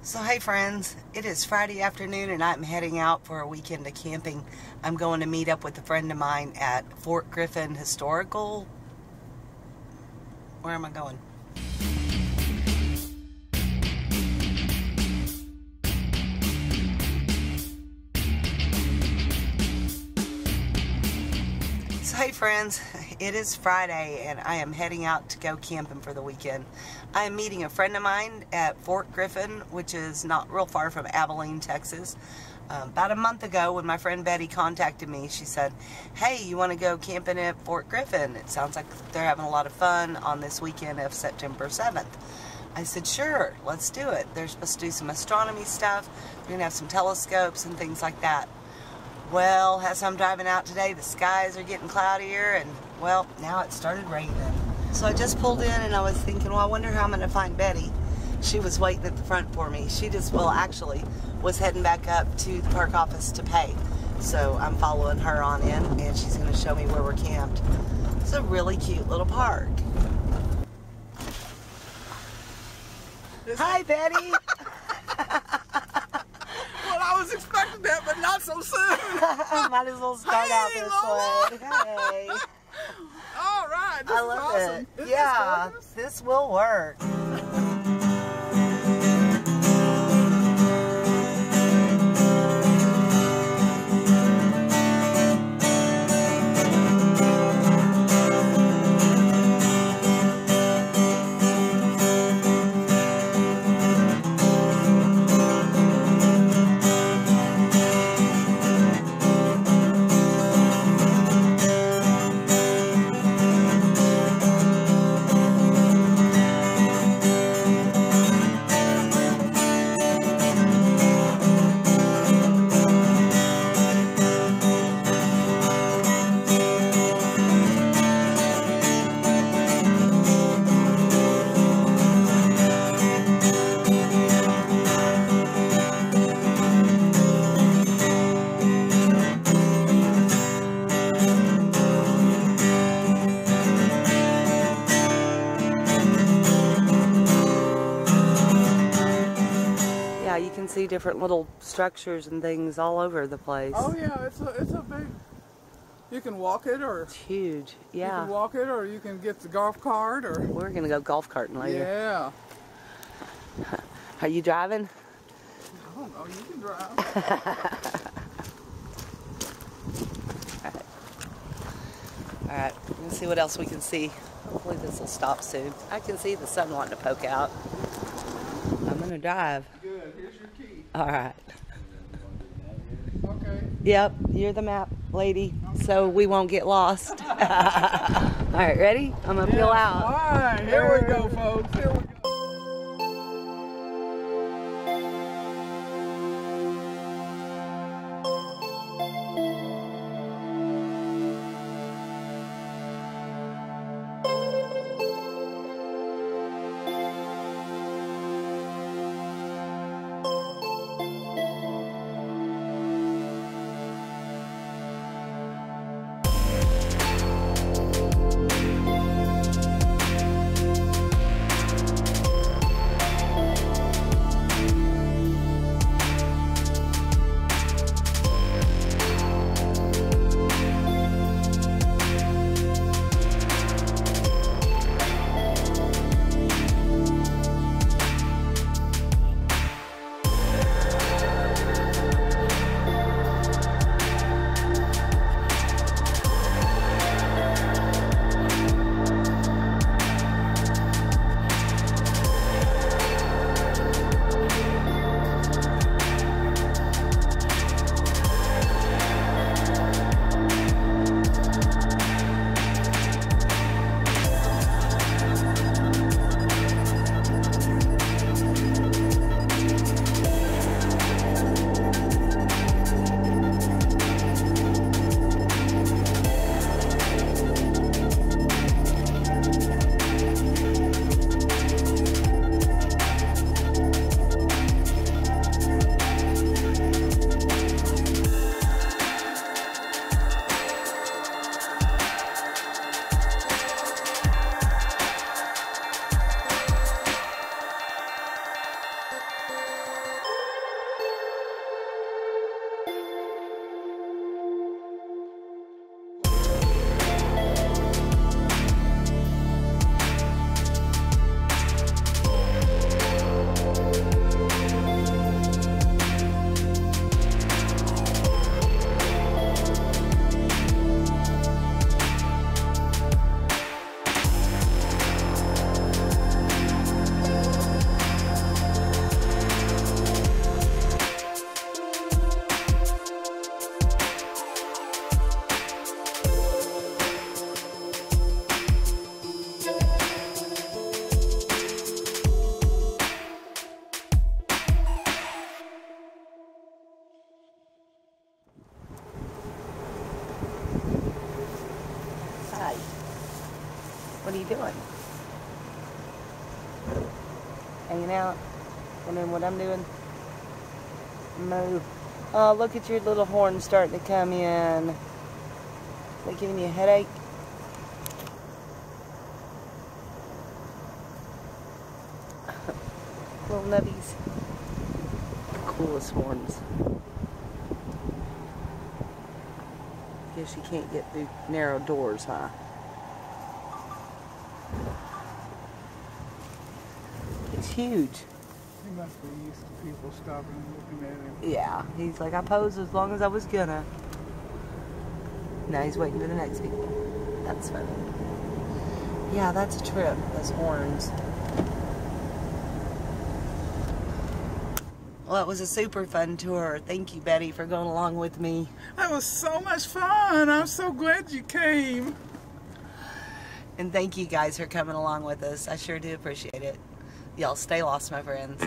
So hey friends, it is Friday afternoon and I'm heading out for a weekend of camping. I'm going to meet up with a friend of mine at Fort Griffin Historical... Where am I going? So hey friends, it is Friday and I am heading out to go camping for the weekend. I am meeting a friend of mine at Fort Griffin, which is not real far from Abilene, Texas. About a month ago when my friend Betty contacted me, she said, hey, you want to go camping at Fort Griffin? It sounds like they're having a lot of fun on this weekend of September 7th. I said, sure, let's do it. They're supposed to do some astronomy stuff. They're going to have some telescopes and things like that. Well, as I'm driving out today, the skies are getting cloudier and, well, now it started raining. So I just pulled in and I was thinking, well, I wonder how I'm going to find Betty. She was waiting at the front for me. She just, well, actually was heading back up to the park office to pay. So I'm following her on in and she's going to show me where we're camped. It's a really cute little park. Hi, Betty. I was expecting that, but not so soon. Might as well start out this Lola. way. Hey. All right. This I love is awesome. it. Isn't Yeah, this this will work. Yeah, you can see different little structures and things all over the place. Oh yeah, it's a big. You can walk it, or It's huge. Yeah. you can walk it, or you can get the golf cart, or We're gonna go golf carting later. yeah. Are you driving? I don't know. You can drive. All right, let's see what else we can see. Hopefully this will stop soon. I can see the sun wanting to poke out. I'm gonna drive. Good. Here's your key. All right. Okay. Yep, you're the map lady, so we won't get lost. All right, ready? I'm gonna peel out. All right. Here we go, folks. Here we go. you doing? Hanging out? Wondering what I'm doing? Move. Oh, look at your little horn starting to come in. Is that giving you a headache? Little nubbies. Coolest horns. Guess you can't get through narrow doors, huh? It's huge. He must be used to people stopping and looking at him. Yeah, he's like, I posed as long as I was gonna. Now he's waiting for the next people. That's funny. Yeah, that's a trip, those horns. Well, it was a super fun tour. Thank you, Betty, for going along with me. That was so much fun. I'm so glad you came. And thank you guys for coming along with us. I sure do appreciate it. Y'all stay lost, my friends.